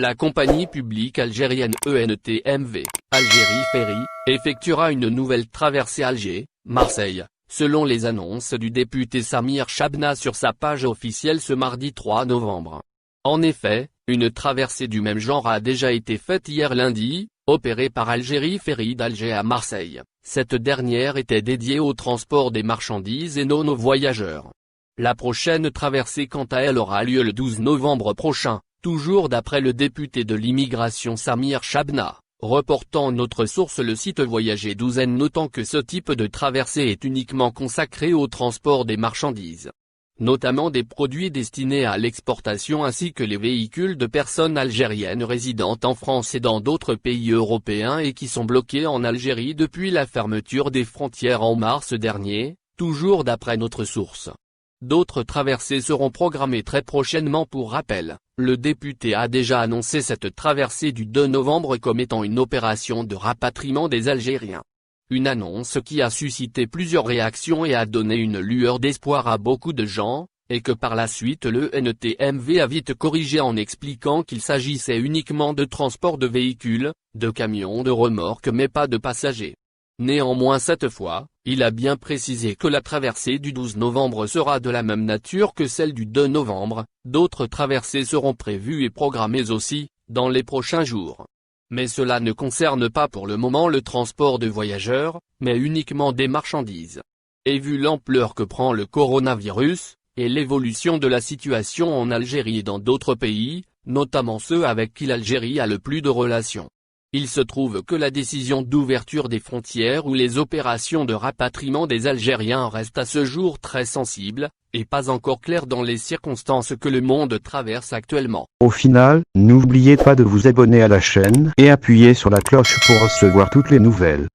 La compagnie publique algérienne ENTMV, Algérie Ferry, effectuera une nouvelle traversée Alger-Marseille, selon les annonces du député Samir Chabna sur sa page officielle ce mardi 3 novembre. En effet, une traversée du même genre a déjà été faite hier lundi, opérée par Algérie Ferry d'Alger à Marseille. Cette dernière était dédiée au transport des marchandises et non aux voyageurs. La prochaine traversée quant à elle aura lieu le 12 novembre prochain, toujours d'après le député de l'immigration Samir Chabna, reportant notre source le site Voyager 12, notant que ce type de traversée est uniquement consacré au transport des marchandises, notamment des produits destinés à l'exportation ainsi que les véhicules de personnes algériennes résidant en France et dans d'autres pays européens et qui sont bloqués en Algérie depuis la fermeture des frontières en mars dernier, toujours d'après notre source. D'autres traversées seront programmées très prochainement. Pour rappel, le député a déjà annoncé cette traversée du 2 novembre comme étant une opération de rapatriement des Algériens. Une annonce qui a suscité plusieurs réactions et a donné une lueur d'espoir à beaucoup de gens, et que par la suite le NTMV a vite corrigé en expliquant qu'il s'agissait uniquement de transport de véhicules, de camions, de remorques mais pas de passagers. Néanmoins cette fois, il a bien précisé que la traversée du 12 novembre sera de la même nature que celle du 2 novembre, d'autres traversées seront prévues et programmées aussi, dans les prochains jours. Mais cela ne concerne pas pour le moment le transport de voyageurs, mais uniquement des marchandises. Et vu l'ampleur que prend le coronavirus, et l'évolution de la situation en Algérie et dans d'autres pays, notamment ceux avec qui l'Algérie a le plus de relations, il se trouve que la décision d'ouverture des frontières ou les opérations de rapatriement des Algériens restent à ce jour très sensibles, et pas encore claires dans les circonstances que le monde traverse actuellement. Au final, n'oubliez pas de vous abonner à la chaîne et appuyer sur la cloche pour recevoir toutes les nouvelles.